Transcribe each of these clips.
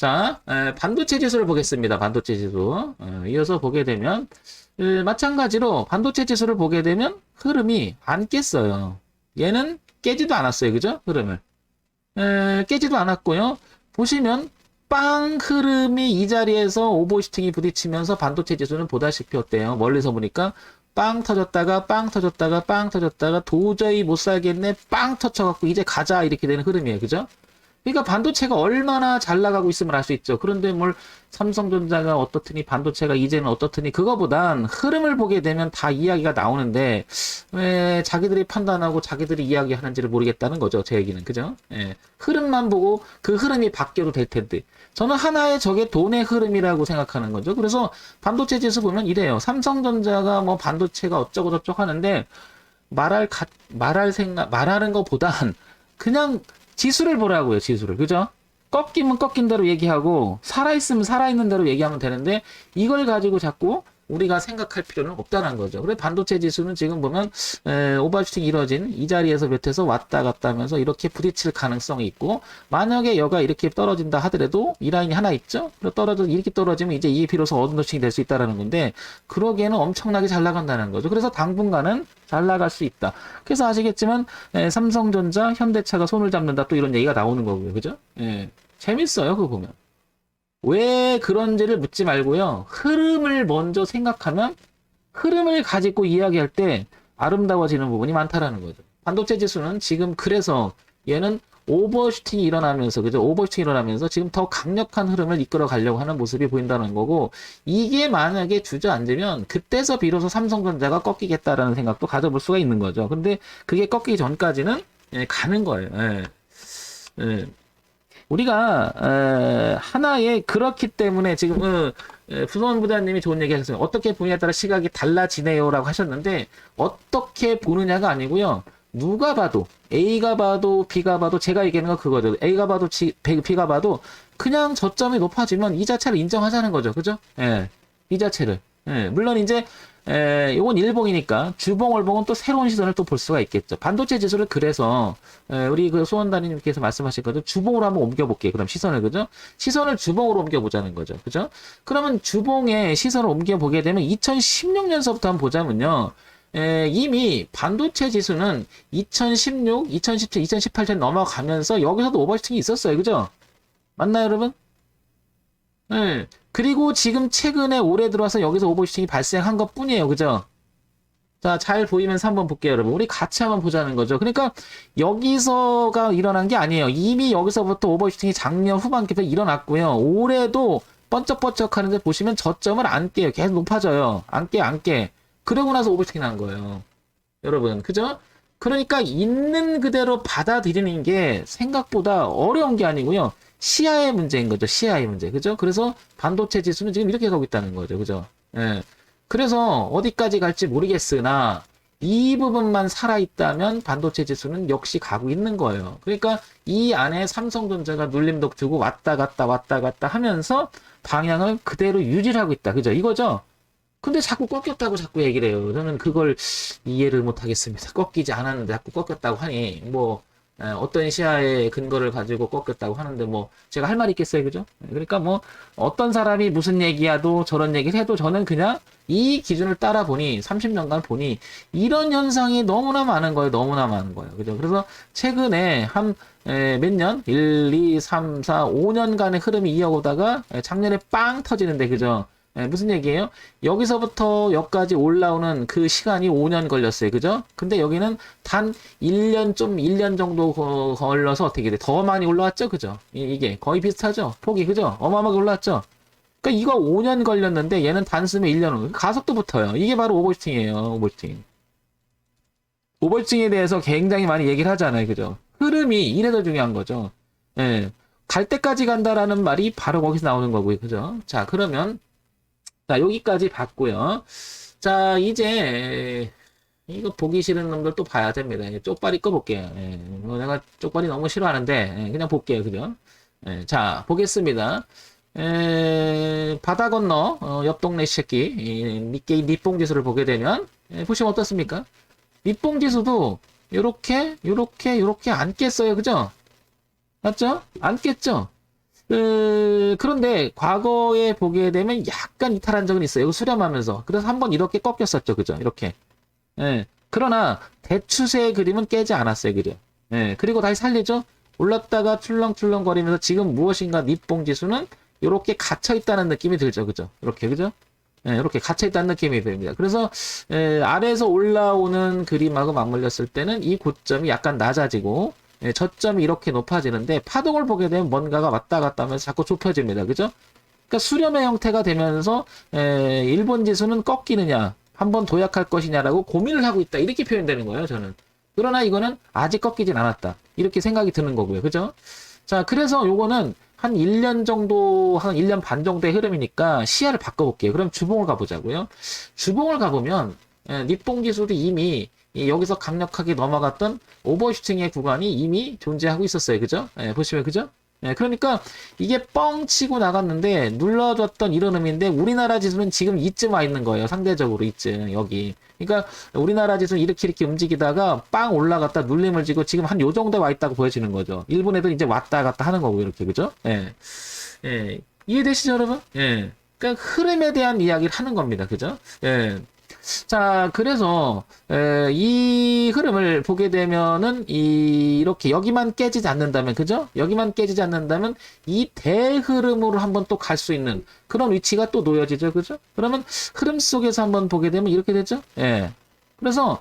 자, 반도체 지수를 보겠습니다. 반도체 지수. 이어서 보게 되면, 마찬가지로 반도체 지수를 보게 되면 흐름이 안 깼어요. 얘는 깨지도 않았어요. 그죠? 흐름을. 깨지도 않았고요. 보시면, 빵 흐름이 이 자리에서 오버슈팅이 부딪히면서 반도체 지수는 보다시피 어때요? 멀리서 보니까 빵 터졌다가 빵 터졌다가 빵 터졌다가 도저히 못 살겠네 빵 터쳐갖고 이제 가자 이렇게 되는 흐름이에요. 그죠? 그러니까 반도체가 얼마나 잘 나가고 있음을 알 수 있죠. 그런데 뭘 삼성전자가 어떻더니 반도체가 이제는 어떻더니 그거보단 흐름을 보게 되면 다 이야기가 나오는데 왜 자기들이 판단하고 자기들이 이야기하는지를 모르겠다는 거죠. 제 얘기는. 그죠? 예. 흐름만 보고 그 흐름이 바뀌어도 될 텐데 저는 하나의 저게 돈의 흐름이라고 생각하는 거죠. 그래서 반도체 지수 보면 이래요. 삼성전자가 뭐 반도체가 어쩌고 저쩌고 하는데 말하는 것보단 그냥 지수를 보라고요, 지수를. 그죠? 꺾이면 꺾인 대로 얘기하고, 살아있으면 살아있는 대로 얘기하면 되는데, 이걸 가지고 자꾸 우리가 생각할 필요는 없다는 거죠. 그래, 반도체 지수는 지금 보면, 오버슈팅 이뤄진 이 자리에서 몇에서 왔다 갔다 하면서 이렇게 부딪힐 가능성이 있고, 만약에 여가 이렇게 떨어진다 하더라도, 이 라인이 하나 있죠? 이렇게 떨어지면 이제 이게 비로소 언더슈팅이 될 수 있다는 건데, 그러기에는 엄청나게 잘 나간다는 거죠. 그래서 당분간은 잘 나갈 수 있다. 그래서 아시겠지만 삼성전자, 현대차가 손을 잡는다 또 이런 얘기가 나오는 거고요. 그죠? 예. 재밌어요. 그거 보면. 왜 그런지를 묻지 말고요. 흐름을 먼저 생각하면 흐름을 가지고 이야기할 때 아름다워지는 부분이 많다라는 거죠. 반도체 지수는 지금 그래서 얘는 오버슈팅이 일어나면서, 그죠? 오버슈팅이 일어나면서 지금 더 강력한 흐름을 이끌어 가려고 하는 모습이 보인다는 거고, 이게 만약에 주저앉으면 그때서 비로소 삼성전자가 꺾이겠다라는 생각도 가져볼 수가 있는 거죠. 근데 그게 꺾이기 전까지는 가는 거예요. 예. 우리가 하나의 그렇기 때문에 지금 부선 부장님이 좋은 얘기 하셨어요. 어떻게 보느냐에 따라 시각이 달라지네요라고 하셨는데 어떻게 보느냐가 아니고요. 누가 봐도 A가 봐도 B가 봐도 제가 얘기하는 건 그거죠. A가 봐도 B가 봐도 그냥 저점이 높아지면 이 자체를 인정하자는 거죠. 그죠? 예. 이 자체를. 예. 물론 이제 요건 일봉이니까 주봉, 월봉은 또 새로운 시선을 또 볼 수가 있겠죠. 반도체 지수를 그래서 우리 그 소원단님께서 말씀하셨거든요. 주봉으로 한번 옮겨볼게요. 그럼 시선을 그죠? 시선을 주봉으로 옮겨보자는 거죠. 그죠? 그러면 주봉에 시선을 옮겨보게 되면 2016년서부터 한번 보자면요. 이미 반도체 지수는 2016, 2017, 2018년 넘어가면서 여기서도 오버슈팅이 있었어요. 그죠? 맞나요, 여러분? 네. 그리고 지금 최근에 올해 들어와서 여기서 오버슈팅이 발생한 것 뿐이에요. 그죠? 자, 잘 보이면서 한번 볼게요, 여러분. 우리 같이 한번 보자는 거죠. 그러니까 여기서가 일어난 게 아니에요. 이미 여기서부터 오버슈팅이 작년 후반기부터 일어났고요. 올해도 번쩍번쩍 하는데 보시면 저점을 안 깨요. 계속 높아져요. 안 깨. 그러고 나서 오버슈팅이 난 거예요. 여러분, 그죠? 그러니까 있는 그대로 받아들이는 게 생각보다 어려운 게 아니고요. 시야의 문제인 거죠. 시야의 문제. 그죠? 그래서 반도체 지수는 지금 이렇게 가고 있다는 거죠. 그죠? 예. 그래서 어디까지 갈지 모르겠으나 이 부분만 살아있다면 반도체 지수는 역시 가고 있는 거예요. 그러니까 이 안에 삼성전자가 눌림도 주고 왔다 갔다 하면서 방향을 그대로 유지를 하고 있다. 그죠? 이거죠? 근데 자꾸 꺾였다고 자꾸 얘기를 해요. 저는 그걸 이해를 못 하겠습니다. 꺾이지 않았는데 자꾸 꺾였다고 하니, 뭐, 어떤 시야의 근거를 가지고 꺾였다고 하는데, 뭐, 제가 할 말이 있겠어요. 그죠? 그러니까 뭐, 어떤 사람이 무슨 얘기하도 저런 얘기를 해도 저는 그냥 이 기준을 따라 보니, 30년간 보니, 이런 현상이 너무나 많은 거예요. 너무나 많은 거예요. 그죠? 그래서 최근에 몇 년? 1, 2, 3, 4, 5년간의 흐름이 이어오다가 작년에 빵 터지는데, 그죠? 무슨 얘기예요? 여기서부터 여기까지 올라오는 그 시간이 5년 걸렸어요. 그죠? 근데 여기는 단 1년 정도 걸려서 어떻게 돼? 더 많이 올라왔죠? 그죠? 이게 거의 비슷하죠? 폭이, 그죠? 어마어마하게 올라왔죠? 그러니까 이거 5년 걸렸는데 얘는 단숨에 1년, 가속도 붙어요. 이게 바로 오버슈팅이에요. 오버슈팅. 오버슈팅에 대해서 굉장히 많이 얘기를 하잖아요. 그죠? 흐름이 이래서 중요한 거죠. 예. 갈 때까지 간다라는 말이 바로 거기서 나오는 거고요. 그죠? 자, 그러면 자, 여기까지 봤고요. 자, 이제 이거 보기 싫은 놈들 또 봐야 됩니다. 쪽발이 꺼볼게요. 내가 쪽발이 너무 싫어하는데 그냥 볼게요. 그죠? 자, 보겠습니다. 바다 건너 옆 동네 새끼 니케이 니뽕 지수를 보게 되면 보시면 어떻습니까? 니뽕 지수도 요렇게 안 깼어요. 그죠? 맞죠? 안 깼죠? 그런데 과거에 보게 되면 약간 이탈한 적은 있어요. 이거 수렴하면서. 그래서 한번 이렇게 꺾였었죠. 그죠? 이렇게. 예. 그러나 대추세의 그림은 깨지 않았어요. 그죠? 예. 그리고 다시 살리죠? 올랐다가 출렁출렁 거리면서 지금 무엇인가 니뽕 지수는 이렇게 갇혀 있다는 느낌이 들죠. 그죠? 이렇게. 그죠? 예, 이렇게 갇혀 있다는 느낌이 듭니다. 그래서 아래에서 올라오는 그림하고 맞물렸을 때는 이 고점이 약간 낮아지고 저점이 이렇게 높아지는데 파동을 보게 되면 뭔가가 왔다 갔다 하면서 자꾸 좁혀집니다. 그죠? 그러니까 수렴의 형태가 되면서 일본 지수는 꺾이느냐 한번 도약할 것이냐라고 고민을 하고 있다. 이렇게 표현되는 거예요. 저는. 그러나 이거는 아직 꺾이진 않았다. 이렇게 생각이 드는 거고요. 그죠? 자, 그래서 요거는 한 1년 정도, 한 1년 반 정도의 흐름이니까 시야를 바꿔볼게요. 그럼 주봉을 가보자고요. 주봉을 가보면 니뽕 지수도 이미 여기서 강력하게 넘어갔던 오버슈팅의 구간이 이미 존재하고 있었어요. 그죠? 보시면 그죠? 그러니까 이게 뻥 치고 나갔는데 눌러줬던 이런 의미인데 우리나라 지수는 지금 이쯤 와 있는 거예요. 상대적으로 이쯤 여기. 그러니까 우리나라 지수는 이렇게 움직이다가 빵 올라갔다 눌림을 지고 지금 한 요 정도에 와 있다고 보여지는 거죠. 일본 애들 이제 왔다 갔다 하는 거고 이렇게 그죠? 이해되시죠 여러분? 그러니까 흐름에 대한 이야기를 하는 겁니다. 그죠? 자, 그래서 이 흐름을 보게 되면은 이렇게 여기만 깨지지 않는다면, 그죠? 여기만 깨지지 않는다면 이 대흐름으로 한번 또 갈 수 있는 그런 위치가 또 놓여지죠, 그죠? 그러면 흐름 속에서 한번 보게 되면 이렇게 되죠. 그래서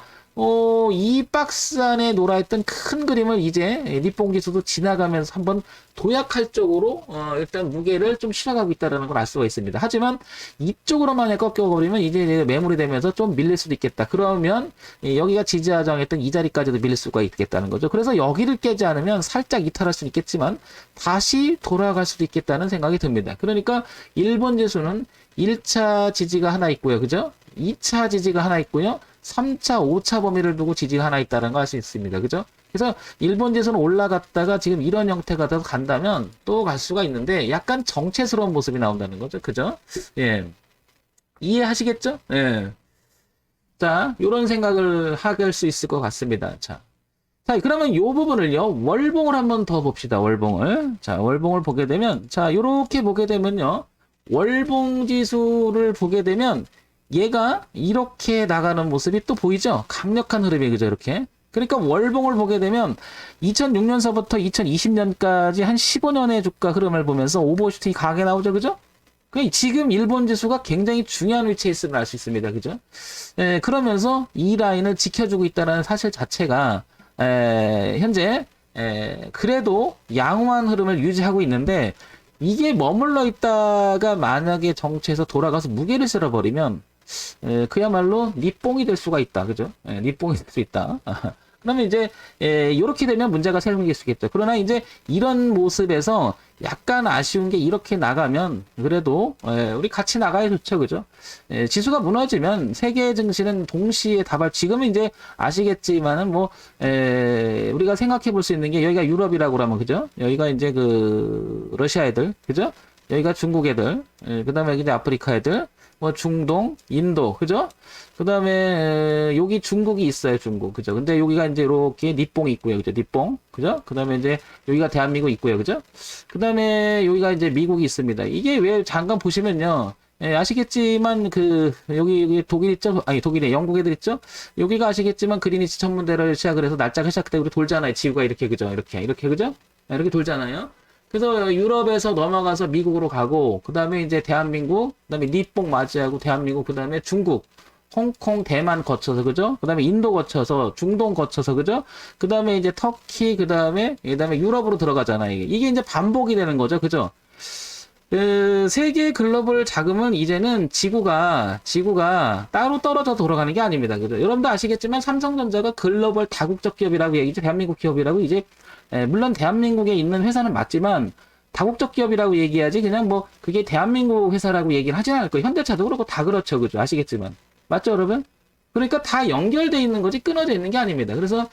이 박스 안에 놀아있던 큰 그림을 이제 니뽕 지수도 지나가면서 한번 도약할 쪽으로 일단 무게를 좀 실어가고 있다는 걸 알 수가 있습니다. 하지만 이쪽으로만 꺾여버리면 이제 매물이 되면서 좀 밀릴 수도 있겠다. 그러면 여기가 지지하장했던 이 자리까지도 밀릴 수가 있겠다는 거죠. 그래서 여기를 깨지 않으면 살짝 이탈할 수는 있겠지만 다시 돌아갈 수도 있겠다는 생각이 듭니다. 그러니까 일본 지수는 1차 지지가 하나 있고요. 그죠? 2차 지지가 하나 있고요. 3차, 5차 범위를 두고 지지가 하나 있다는 걸 알 수 있습니다. 그죠? 그래서 일본 지수는 올라갔다가 지금 이런 형태가 돼서 간다면 또 갈 수가 있는데 약간 정체스러운 모습이 나온다는 거죠. 그죠? 이해하시겠죠? 자, 요런 생각을 하게 수 있을 것 같습니다. 자, 그러면 요 부분을요, 월봉을 한번 더 봅시다. 월봉을. 자, 월봉을 보게 되면, 자, 요렇게 보게 되면요, 월봉 지수를 보게 되면 얘가 이렇게 나가는 모습이 또 보이죠? 강력한 흐름이 그죠? 이렇게. 그러니까 월봉을 보게 되면 2006년서부터 2020년까지 한 15년의 주가 흐름을 보면서 오버슈팅이 강하게 나오죠. 그죠? 지금 일본 지수가 굉장히 중요한 위치에 있음을 알 수 있습니다. 그죠? 그러면서 이 라인을 지켜주고 있다는 사실 자체가 현재 그래도 양호한 흐름을 유지하고 있는데 이게 머물러 있다가 만약에 정체에서 돌아가서 무게를 실어버리면 그야말로 니뽕이 될 수가 있다. 그죠? 니뽕이 될 수 있다. 그러면 이제 이렇게 되면 문제가 생길 수 있겠죠. 그러나 이제 이런 모습에서 약간 아쉬운 게 이렇게 나가면 그래도 우리 같이 나가야 좋죠. 그죠? 지수가 무너지면 세계 증시는 동시에 다발 지금은 이제 아시겠지만은 뭐 우리가 생각해 볼 수 있는 게 여기가 유럽이라고 그러면 그죠? 여기가 이제 그 러시아 애들 그죠? 여기가 중국 애들 그다음에 여기 이제 아프리카 애들 뭐 중동, 인도, 그죠? 그 다음에 여기 중국이 있어요, 중국, 그죠? 근데 여기가 이제 이렇게 니뽕이 있고요, 그죠? 니뽕, 그죠? 그 다음에 이제 여기가 대한민국 있고요, 그죠? 그 다음에 여기가 이제 미국이 있습니다. 이게 왜 잠깐 보시면요, 아시겠지만 여기 독일 있죠? 아니 독일에 영국 애들 있죠? 여기가 아시겠지만 그리니치 천문대를 시작을 해서 날짜가 시작되고 돌잖아요, 지구가 이렇게, 그죠? 이렇게 그죠? 이렇게 돌잖아요. 그래서 유럽에서 넘어가서 미국으로 가고 그 다음에 이제 대한민국, 그 다음에 니뽕 맞이하고 대한민국, 그 다음에 중국, 홍콩, 대만 거쳐서 그죠? 그 다음에 인도 거쳐서 중동 거쳐서 그죠? 그 다음에 이제 터키, 그 다음에 유럽으로 들어가잖아요. 이게 이제 반복이 되는 거죠, 그죠? 세계 글로벌 자금은 이제는 지구가 따로 떨어져 돌아가는 게 아닙니다. 그죠? 여러분도 아시겠지만 삼성전자가 글로벌 다국적 기업이라고 얘기죠. 대한민국 기업이라고 이제 물론 대한민국에 있는 회사는 맞지만 다국적 기업이라고 얘기하지 그냥 뭐 그게 대한민국 회사라고 얘기를 하진 않을 거예요. 현대차도 그렇고 다 그렇죠. 그죠? 아시겠지만. 맞죠, 여러분? 그러니까 다 연결돼 있는 거지 끊어져 있는 게 아닙니다. 그래서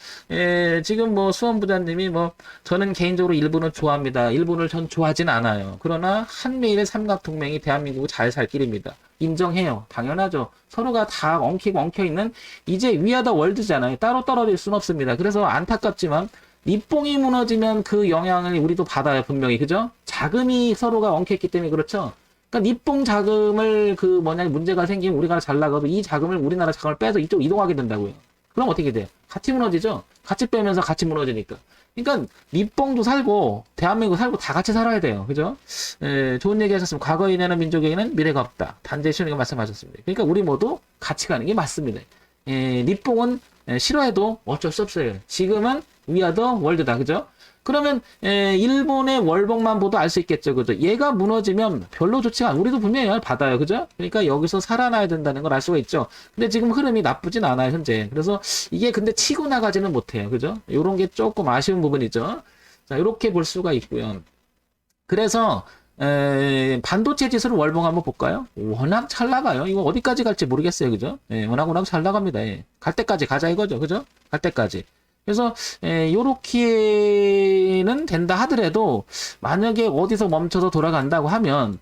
지금 뭐 수원 부장님이 뭐 저는 개인적으로 일본을 좋아합니다. 일본을 전 좋아하진 않아요. 그러나 한미일의 삼각동맹이 대한민국을 잘 살 길입니다. 인정해요. 당연하죠. 서로가 다 엉키고 엉켜 있는 이제 위아더 월드잖아요. 따로 떨어질 수는 없습니다. 그래서 안타깝지만 밑봉이 무너지면 그 영향을 우리도 받아요, 분명히. 그죠? 자금이 서로가 엉켰기 때문에 그렇죠? 그러니까 밑봉 자금을 문제가 생기면 우리가 잘 나가도 이 자금을 우리나라 자금을 빼서 이쪽 이동하게 된다고요. 그럼 어떻게 돼요? 같이 무너지죠? 같이 빼면서 같이 무너지니까. 그러니까 밑봉도 살고 대한민국 살고 다 같이 살아야 돼요. 그죠? 좋은 얘기 하셨습니다. 과거에 있는 민족에게는 미래가 없다. 단재 시호님가 말씀하셨습니다. 그러니까 우리 모두 같이 가는 게 맞습니다. 밑봉은 싫어해도 어쩔 수 없어요. 지금은 위아더 월드다. 그죠? 그러면 일본의 월봉만 보도 알 수 있겠죠. 그죠? 얘가 무너지면 별로 좋지가 않아요. 우리도 분명히 영향을 받아요. 그죠? 그러니까 여기서 살아나야 된다는 걸 알 수가 있죠. 근데 지금 흐름이 나쁘진 않아요. 현재. 그래서 이게 근데 치고 나가지는 못해요. 그죠? 요런 게 조금 아쉬운 부분이죠. 자, 이렇게 볼 수가 있고요. 그래서 반도체 지수를 월봉 한번 볼까요? 워낙 잘 나가요. 이거 어디까지 갈지 모르겠어요. 그죠? 워낙 잘 나갑니다. 갈 때까지 가자 이거죠. 그죠? 갈 때까지. 그래서 요렇게는 된다 하더라도 만약에 어디서 멈춰서 돌아간다고 하면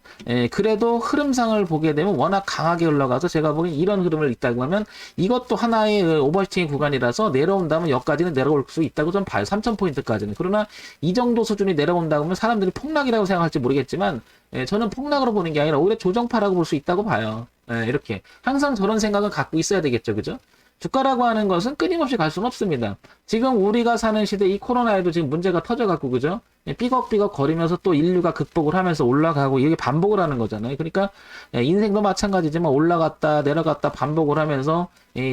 그래도 흐름상을 보게 되면 워낙 강하게 올라가서 제가 보기엔 이런 흐름을 있다고 하면 이것도 하나의 오버슈팅 구간이라서 내려온다면 여기까지는 내려올 수 있다고 좀 봐요. 3,000포인트까지는. 그러나 이 정도 수준이 내려온다고 하면 사람들이 폭락이라고 생각할지 모르겠지만 저는 폭락으로 보는 게 아니라 오히려 조정파라고 볼 수 있다고 봐요. 이렇게 항상 저런 생각을 갖고 있어야 되겠죠. 그죠? 주가라고 하는 것은 끊임없이 갈 수는 없습니다. 지금 우리가 사는 시대 이 코로나에도 지금 문제가 터져갖고 그죠? 삐걱삐걱 거리면서 또 인류가 극복을 하면서 올라가고 이게 반복을 하는 거잖아요. 그러니까 인생도 마찬가지지만 올라갔다 내려갔다 반복을 하면서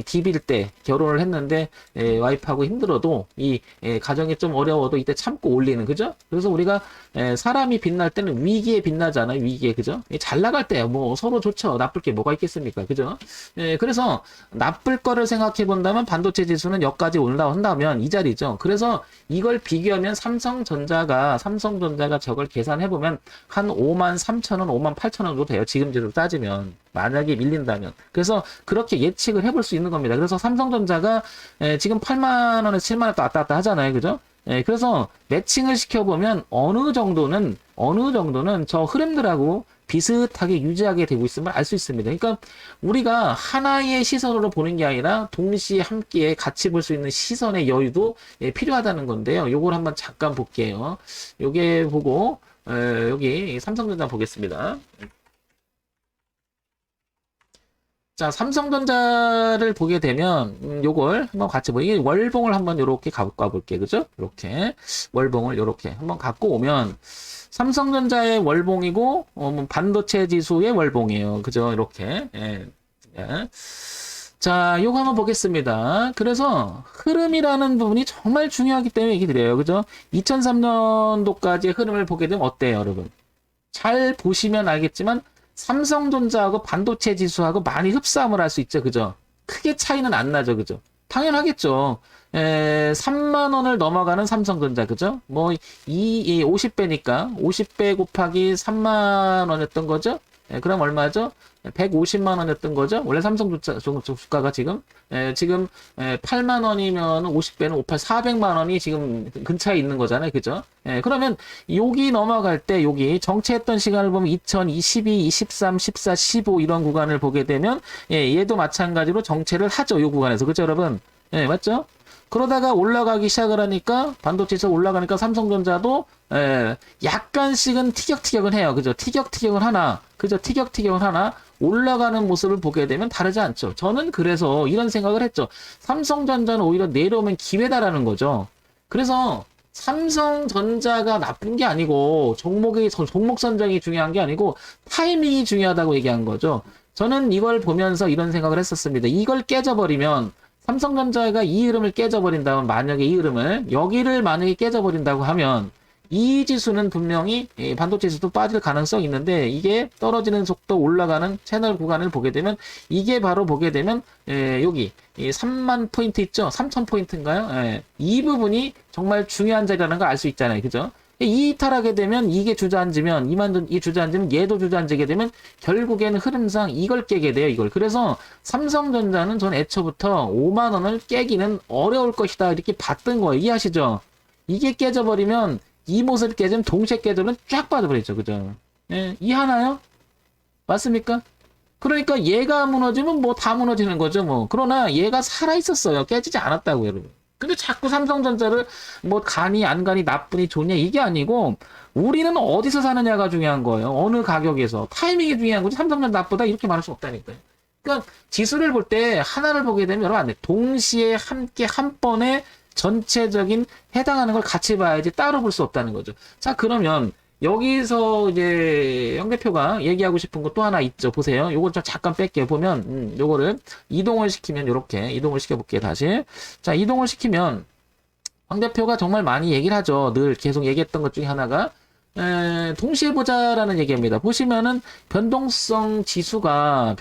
DB일 때 결혼을 했는데 와이프하고 힘들어도 이 가정이 좀 어려워도 이때 참고 올리는 그죠? 그래서 우리가 사람이 빛날 때는 위기에 빛나잖아요. 위기에 그죠? 잘 나갈 때 뭐 서로 좋죠. 나쁠 게 뭐가 있겠습니까? 그죠? 그래서 나쁠 거를 생각해 본다면 반도체 지수는 여기까지 올라온다면 이 자리죠. 그래서 이걸 비교하면 삼성전자가 저걸 계산해 보면 한 53,000원, 58,000원 정도 돼요. 지금대로 따지면 만약에 밀린다면. 그래서 그렇게 예측을 해볼 수 있는 겁니다. 그래서 삼성전자가 지금 8만 원에서 7만 원 왔다 갔다 하잖아요. 그죠? 그래서 매칭을 시켜보면 어느 정도는 저 흐름들하고 비슷하게 유지하게 되고 있음을 알 수 있습니다. 그러니까 우리가 하나의 시선으로 보는 게 아니라 동시에 함께 같이 볼 수 있는 시선의 여유도 필요하다는 건데요. 요걸 한번 잠깐 볼게요. 요게 보고 여기 삼성전자 보겠습니다. 자, 삼성전자를 보게 되면 요걸 한번 같이 이게 월봉을 한번 요렇게 갖고 와볼게요. 그죠? 이렇게 월봉을 요렇게 한번 갖고 오면 삼성전자의 월봉이고 반도체 지수의 월봉이에요. 그죠? 이렇게. 자, 요거 한번 보겠습니다. 그래서 흐름이라는 부분이 정말 중요하기 때문에 얘기 드려요. 그죠? 2003년도까지의 흐름을 보게 되면 어때요, 여러분? 잘 보시면 알겠지만 삼성전자하고 반도체 지수하고 많이 흡사함을 할 수 있죠. 그죠? 크게 차이는 안 나죠. 그죠? 당연하겠죠. 3만 원을 넘어가는 삼성전자. 그죠? 뭐, 50배니까 50배 곱하기 3만 원이었던 거죠? 그럼 얼마죠? 150만 원이었던 거죠? 원래 삼성전자 주가가 지금 8만 원이면 50배는 58, 400만 원이 지금 근처에 있는 거잖아요. 그죠? 그러면 여기 넘어갈 때 여기 정체했던 시간을 보면 2022, 23, 14, 15 이런 구간을 보게 되면 얘도 마찬가지로 정체를 하죠. 이 구간에서. 그죠, 여러분? 맞죠? 그러다가 올라가기 시작을 하니까 반도체에서 올라가니까 삼성전자도 약간씩은 티격태격은 해요. 그죠? 티격태격을 하나. 그죠? 티격태격을 하나. 올라가는 모습을 보게 되면 다르지 않죠. 저는 그래서 이런 생각을 했죠. 삼성전자는 오히려 내려오면 기회다라는 거죠. 그래서 삼성전자가 나쁜 게 아니고 종목 선정이 중요한 게 아니고 타이밍이 중요하다고 얘기한 거죠. 저는 이걸 보면서 이런 생각을 했었습니다. 이걸 깨져버리면 삼성전자가 이 흐름을 깨져버린다면 만약에 이 흐름을 여기를 만약에 깨져버린다고 하면 이 지수는 분명히 반도체 지수도 빠질 가능성이 있는데 이게 떨어지는 속도 올라가는 채널 구간을 보게 되면 이게 바로 보게 되면 여기 3만 포인트 있죠? 3천 포인트인가요? 이 부분이 정말 중요한 자리라는 걸 알 수 있잖아요. 그죠? 이탈하게 되면 이게 주저앉으면 이 주저앉으면 얘도 주저앉게 되면 결국에는 흐름상 이걸 깨게 돼요. 이걸. 그래서 삼성전자는 전 애초부터 5만 원을 깨기는 어려울 것이다 이렇게 봤던 거예요. 이해하시죠? 이게 깨져버리면 이 모습이 깨지면 동시에 깨지면 쫙 빠져버리죠. 그죠? 이해하나요? 맞습니까? 그러니까 얘가 무너지면 뭐 다 무너지는 거죠. 뭐. 그러나 얘가 살아있었어요. 깨지지 않았다고 여러분. 근데 자꾸 삼성전자를 뭐 가니 안 가니 나쁘니 좋냐 이게 아니고 우리는 어디서 사느냐가 중요한 거예요. 어느 가격에서. 타이밍이 중요한 거지 삼성전자 나쁘다 이렇게 말할 수 없다니까요. 그러니까 지수를 볼 때 하나를 보게 되면 여러분 안 돼. 동시에 함께 한 번에 전체적인 해당하는 걸 같이 봐야지 따로 볼 수 없다는 거죠. 자, 그러면 여기서 이제 영 대표가 얘기하고 싶은 거 또 하나 있죠. 보세요. 요걸 좀 잠깐 뺄게요. 보면 요거를 이동을 시키면 요렇게 이동을 시켜볼게요. 다시. 자, 이동을 시키면 황 대표가 정말 많이 얘기를 하죠. 늘 계속 얘기했던 것 중에 하나가 동시에 보자라는 얘기입니다. 보시면은 변동성 지수가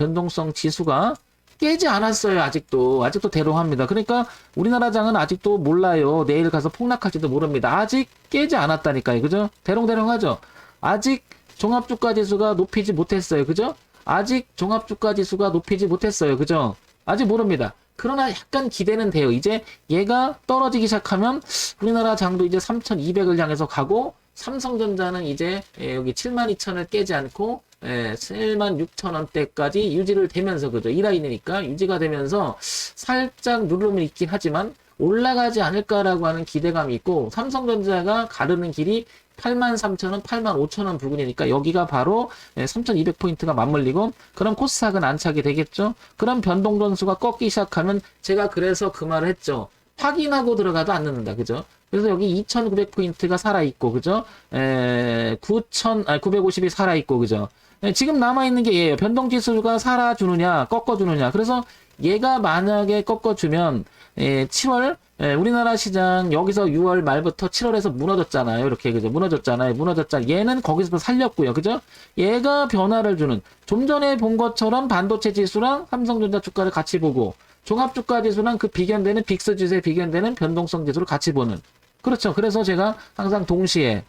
깨지 않았어요. 아직도 대롱합니다. 그러니까 우리나라장은 아직도 몰라요. 내일 가서 폭락할지도 모릅니다. 아직 깨지 않았다니까요. 그죠? 대롱대롱하죠. 아직 종합주가지수가 높이지 못했어요. 그죠? 아직 종합주가지수가 높이지 못했어요. 그죠? 아직 모릅니다. 그러나 약간 기대는 돼요. 이제 얘가 떨어지기 시작하면 우리나라 장도 이제 3,200을 향해서 가고 삼성전자는 이제 여기 72,000을 깨지 않고 76,000원대까지 유지를 되면서 그죠? 이 라인이니까 유지가 되면서 살짝 누름은 있긴 하지만 올라가지 않을까라고 하는 기대감이 있고 삼성전자가 가르는 길이 83,000원, 85,000원 부근이니까 여기가 바로 3,200포인트가 맞물리고 그럼 코스닥은 안착이 되겠죠? 그럼 변동전수가 꺾기 시작하면 제가 그래서 그 말을 했죠. 확인하고 들어가도 안 넣는다. 그죠? 그래서 여기 2,900포인트가 살아있고, 그죠? 950이 살아있고, 그죠? 지금 남아있는 게 얘예요. 변동지수가 살아주느냐, 꺾어주느냐. 그래서 얘가 만약에 꺾어주면, 7월, 우리나라 시장 여기서 6월 말부터 7월에서 무너졌잖아요. 이렇게, 그죠? 무너졌잖아요. 얘는 거기서 살렸고요. 그죠? 얘가 변화를 주는, 좀 전에 본 것처럼 반도체 지수랑 삼성전자 주가를 같이 보고, 종합주가 지수랑 그 비견되는 빅스 지수에 비견되는 변동성 지수를 같이 보는. 그렇죠. 그래서 제가 항상 동시에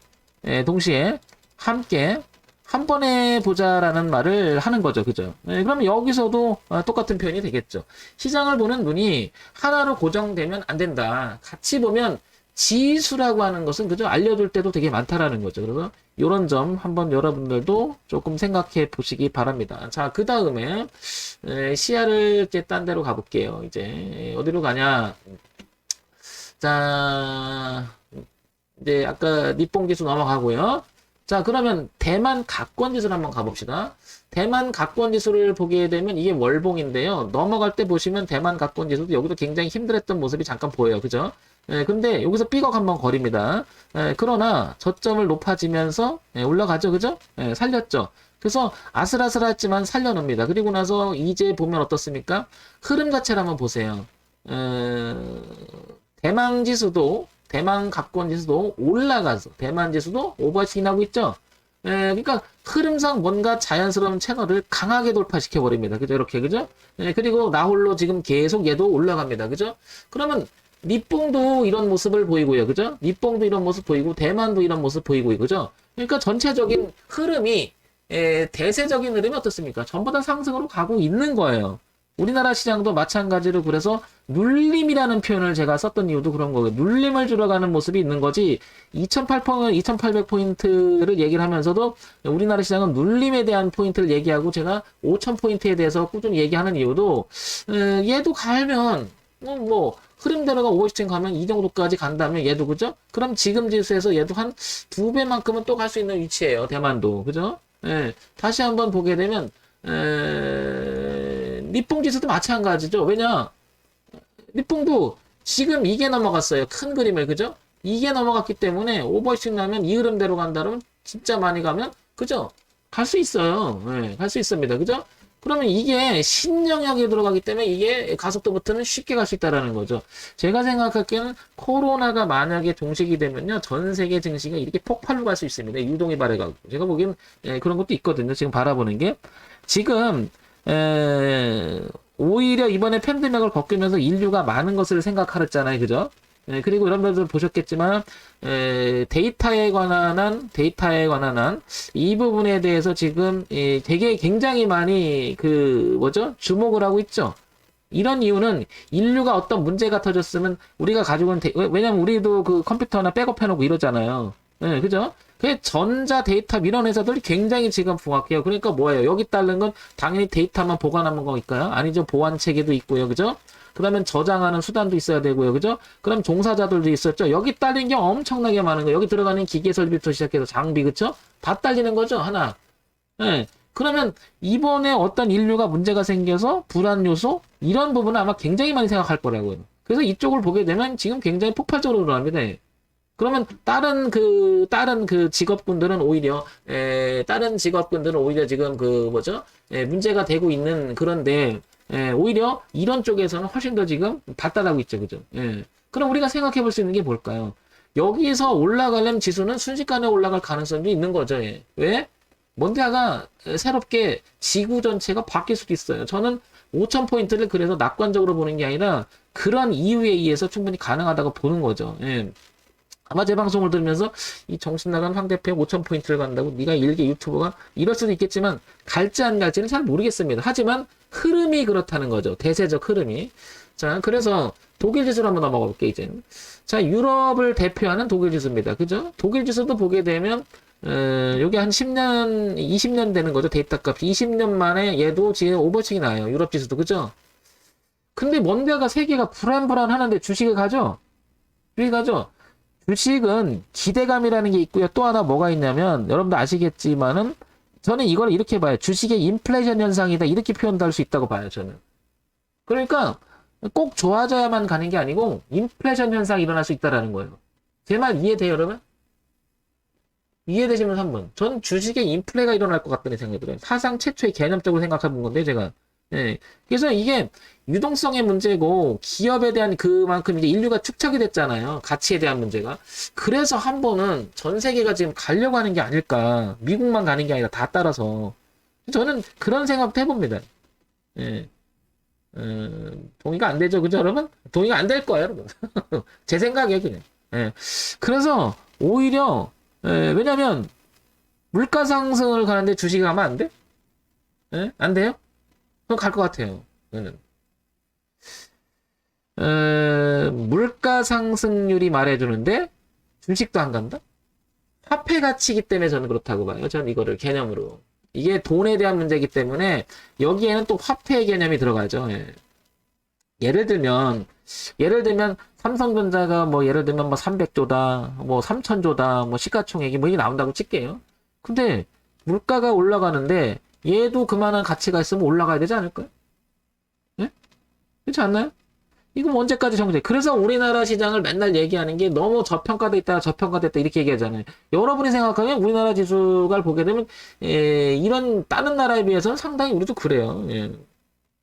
함께 한 번에 보자라는 말을 하는 거죠. 그죠? 그러면 여기서도 똑같은 표현이 되겠죠. 시장을 보는 눈이 하나로 고정되면 안 된다. 같이 보면 지수라고 하는 것은 그죠? 알려줄 때도 되게 많다라는 거죠. 그래서 이런 점 한번 여러분들도 조금 생각해 보시기 바랍니다. 자, 그 다음에 시야를 이제 딴 데로 가볼게요. 이제 어디로 가냐? 자, 이제 아까 니뽕지수 넘어가고요. 자, 그러면 대만 가권지수를 한번 가봅시다. 대만 가권지수를 보게 되면 이게 월봉인데요. 넘어갈 때 보시면 대만 가권지수도 여기도 굉장히 힘들었던 모습이 잠깐 보여요. 그죠? 근데 여기서 삐걱 한번 거립니다. 그러나 저점을 높아지면서 올라가죠. 그죠? 살렸죠. 그래서 아슬아슬했지만 살려놓습니다. 그리고 나서 이제 보면 어떻습니까? 흐름 자체를 한번 보세요. 대만 가권 지수도 올라가서 대만 지수도 오버슈팅 하고 있죠. 그러니까 흐름상 뭔가 자연스러운 채널을 강하게 돌파시켜 버립니다. 그죠? 이렇게 그죠? 그리고 나홀로 지금 계속 얘도 올라갑니다. 그죠? 그러면 니뽕도 이런 모습을 보이고요. 그죠? 니뽕도 이런 모습 보이고 대만도 이런 모습 보이고 그죠? 그러니까 전체적인 흐름이 대세적인 흐름이 어떻습니까? 전부 다 상승으로 가고 있는 거예요. 우리나라 시장도 마찬가지로 그래서 눌림이라는 표현을 제가 썼던 이유도 그런 거예요. 눌림을 줄여가는 모습이 있는 거지 2,800포인트를 얘기를 하면서도 우리나라 시장은 눌림에 대한 포인트를 얘기하고 제가 5,000포인트에 대해서 꾸준히 얘기하는 이유도 얘도 가면 뭐 흐름대로가 오버슈팅 가면 이 정도까지 간다면 얘도 그죠? 그럼 지금 지수에서 얘도 한 2배만큼은 또 갈 수 있는 위치예요. 대만도 그죠? 다시 한번 보게 되면 니뽕 지수도 마찬가지죠. 왜냐? 니뽕도 지금 이게 넘어갔어요. 큰 그림을, 그죠? 이게 넘어갔기 때문에 오버슈팅 나면 이 흐름대로 간다면 진짜 많이 가면, 그죠? 갈 수 있어요. 갈 수 있습니다. 그죠? 그러면 이게 신영역에 들어가기 때문에 이게 가속도부터는 쉽게 갈 수 있다라는 거죠. 제가 생각하기에는 코로나가 만약에 종식이 되면요. 전 세계 증시가 이렇게 폭발로 갈 수 있습니다. 유동이 발해가고. 제가 보기엔 그런 것도 있거든요. 지금 바라보는 게. 지금 오히려 이번에 팬데믹을 겪으면서 인류가 많은 것을 생각하랬잖아요. 그죠? 그리고 여러분들 보셨겠지만 데이터에 관한 한 이 부분에 대해서 지금 되게 굉장히 많이 주목을 하고 있죠. 이런 이유는 인류가 어떤 문제가 터졌으면 우리가 가지고 있는 왜냐면 우리도 그 컴퓨터나 백업해놓고 이러잖아요. 그죠? 그 전자 데이터 이런 회사들이 굉장히 지금 부각해요. 그러니까 뭐예요? 여기 따른 건 당연히 데이터만 보관하는 거니까요. 아니죠. 보안 체계도 있고요. 그죠? 그러면 저장하는 수단도 있어야 되고요. 그죠? 그럼 종사자들도 있었죠. 여기 딸린 게 엄청나게 많은 거예요. 여기 들어가는 기계 설비부터 시작해서 장비, 그쵸? 다 딸리는 거죠, 하나. 예. 그러면 이번에 어떤 인류가 문제가 생겨서 불안 요소 이런 부분은 아마 굉장히 많이 생각할 거라고요. 그래서 이쪽을 보게 되면 지금 굉장히 폭발적으로 일어납니다. 그러면 다른 그 직업군들은 오히려 다른 직업군들은 오히려 지금 그 뭐죠? 문제가 되고 있는 그런데 오히려 이런 쪽에서는 훨씬 더 지금 발달하고 있죠, 그죠? 그럼 우리가 생각해 볼 수 있는 게 뭘까요? 여기서 올라가려면 지수는 순식간에 올라갈 가능성도 있는 거죠. 왜? 뭔가가 새롭게 지구 전체가 바뀔 수도 있어요. 저는 5,000포인트를 그래서 낙관적으로 보는 게 아니라 그런 이유에 의해서 충분히 가능하다고 보는 거죠. 아마 제 방송을 들으면서 이 정신 나간 황 대표 5,000포인트를 간다고 네가 일개 유튜버가 이럴 수도 있겠지만 갈지 안 갈지는 잘 모르겠습니다. 하지만 흐름이 그렇다는 거죠. 대세적 흐름이. 자, 그래서 독일 지수로 한번 넘어가 볼게요, 이제. 자, 유럽을 대표하는 독일 지수입니다. 그죠? 독일 지수도 보게 되면 요게 한 10년, 20년 되는 거죠. 데이터 값이. 20년 만에 얘도 지금 오버칭이 나요. 유럽 지수도. 그죠? 근데 뭔가가 세계가 불안불안하는데 주식을 가죠? 주식 가죠? 주식은 기대감이라는 게 있고요. 또 하나 뭐가 있냐면, 여러분도 아시겠지만은, 저는 이걸 이렇게 봐요. 주식의 인플레이션 현상이다. 이렇게 표현도 할 수 있다고 봐요, 저는. 그러니까, 꼭 좋아져야만 가는 게 아니고, 인플레이션 현상이 일어날 수 있다라는 거예요. 제 말 이해돼요, 여러분? 이해되시면 3번. 전 주식에 인플레가 일어날 것 같다는 생각이 들어요. 사상 최초의 개념적으로 생각해 본 건데, 제가. 그래서 이게 유동성의 문제고, 기업에 대한 그만큼 이제 인류가 축적이 됐잖아요. 가치에 대한 문제가. 그래서 한 번은 전 세계가 지금 가려고 하는 게 아닐까. 미국만 가는 게 아니라 다 따라서. 저는 그런 생각도 해봅니다. 동의가 안 되죠. 그죠, 여러분? 동의가 안 될 거예요, 여러분. 제 생각이에요, 그냥. 그래서 오히려 왜냐면 물가 상승을 가는데 주식이 가면 안 돼? 안 돼요? 그럼 갈 것 같아요. 물가 상승률이 말해주는데 주식도 안 간다? 화폐 가치이기 때문에 저는 그렇다고 봐요. 저는 이거를 개념으로. 이게 돈에 대한 문제이기 때문에 여기에는 또 화폐의 개념이 들어가죠. 예를 들면 삼성전자가 뭐 예를 들면 뭐 300조다, 뭐 3,000조다, 뭐 시가총액이 뭐 이게 나온다고 칠게요. 근데 물가가 올라가는데 얘도 그만한 가치가 있으면 올라가야 되지 않을까요? 예? 그렇지 않나요? 이거 언제까지 정제? 그래서 우리나라 시장을 맨날 얘기하는 게 너무 저평가돼 있다, 저평가됐다 이렇게 얘기하잖아요. 여러분이 생각하면 우리나라 지수가 보게 되면 이런 다른 나라에 비해서는 상당히 우리도 그래요.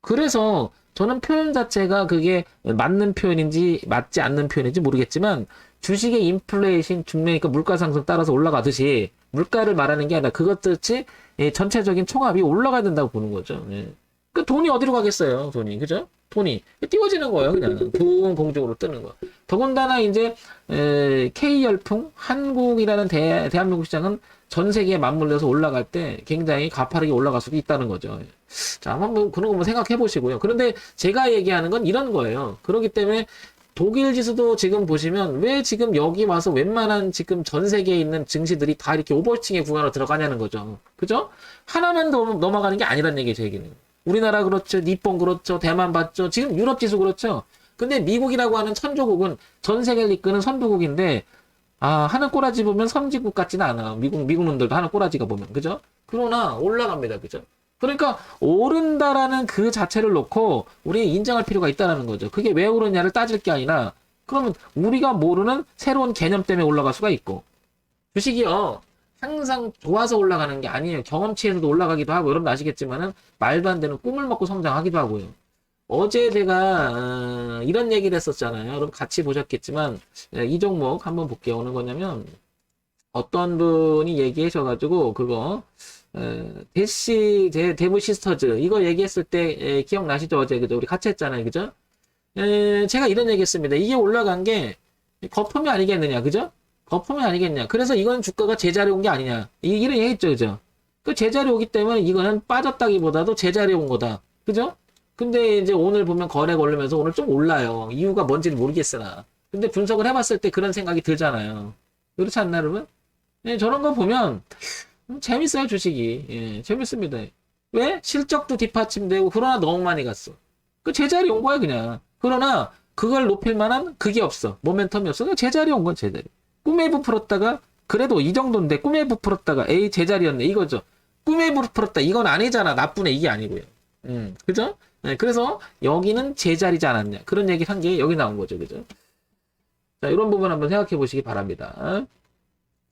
그래서 저는 표현 자체가 그게 맞는 표현인지 맞지 않는 표현인지 모르겠지만 주식의 인플레이션 중매니까 물가 상승 따라서 올라가듯이 물가를 말하는 게 아니라 그것같이 전체적인 총합이 올라가야 된다고 보는 거죠. 그 돈이 어디로 가겠어요, 돈이. 그죠? 돈이 띄워지는 거예요, 그냥. 붕 공중으로 뜨는 거. 더군다나 이제 K열풍, 한국이라는 대한민국 시장은 전 세계에 맞물려서 올라갈 때 굉장히 가파르게 올라갈 수도 있다는 거죠. 자, 한번 그런 거 한번 생각해 보시고요. 그런데 제가 얘기하는 건 이런 거예요. 그렇기 때문에 독일 지수도 지금 보시면 왜 지금 여기 와서 웬만한 지금 전 세계에 있는 증시들이 다 이렇게 오버칭의 구간으로 들어가냐는 거죠. 그죠? 하나만 더 넘어가는 게 아니란 얘기예요, 제 얘기는. 우리나라 그렇죠. 니폰 그렇죠. 대만 봤죠. 지금 유럽 지수 그렇죠. 근데 미국이라고 하는 천조국은 전 세계를 이끄는 선두국인데 하는 꼬라지 보면 선진국 같지는 않아. 미국 놈들도 하는 꼬라지가 보면. 그죠? 그러나 올라갑니다. 그죠? 그러니까 오른다라는 그 자체를 놓고 우리 인정할 필요가 있다는 거죠. 그게 왜 오르냐를 따질 게 아니라 그러면 우리가 모르는 새로운 개념 때문에 올라갈 수가 있고 주식이요. 항상 좋아서 올라가는 게 아니에요. 경험치에서도 올라가기도 하고 여러분 아시겠지만은 말도 안 되는 꿈을 먹고 성장하기도 하고요. 어제 제가 이런 얘기를 했었잖아요. 여러분 같이 보셨겠지만 이 종목 한번 볼게요. 어느 거냐면 어떤 분이 얘기하셔가지고 그거 대시 데브 시스터즈 이거 얘기했을 때 기억나시죠? 어제 그죠? 우리 같이 했잖아요. 그죠? 제가 이런 얘기했습니다. 이게 올라간 게 거품이 아니겠느냐, 그죠? 거품이 아니겠냐. 그래서 이건 주가가 제자리 온 게 아니냐. 이런 얘기 했죠, 그죠? 그 제자리 오기 때문에 이거는 빠졌다기보다도 제자리 온 거다. 그죠? 근데 이제 오늘 보면 거래 걸리면서 오늘 좀 올라요. 이유가 뭔지는 모르겠으나. 근데 분석을 해봤을 때 그런 생각이 들잖아요. 그렇지 않나, 여러분? 저런 거 보면 재밌어요, 주식이. 재밌습니다. 왜? 실적도 뒷받침되고, 그러나 너무 많이 갔어. 그 제자리 온 거야, 그냥. 그러나 그걸 높일 만한 그게 없어. 모멘텀이 없어. 그냥 제자리 온 건 제자리. 꿈에 부풀었다가 그래도 이 정도인데 꿈에 부풀었다가 에이 제자리였네 이거죠. 꿈에 부풀었다 이건 아니잖아. 나쁘네 이게 아니고요. 그죠? 네, 그래서 여기는 제자리지 않았냐. 그런 얘기를 한 게 여기 나온 거죠. 그죠? 자, 이런 부분 한번 생각해 보시기 바랍니다.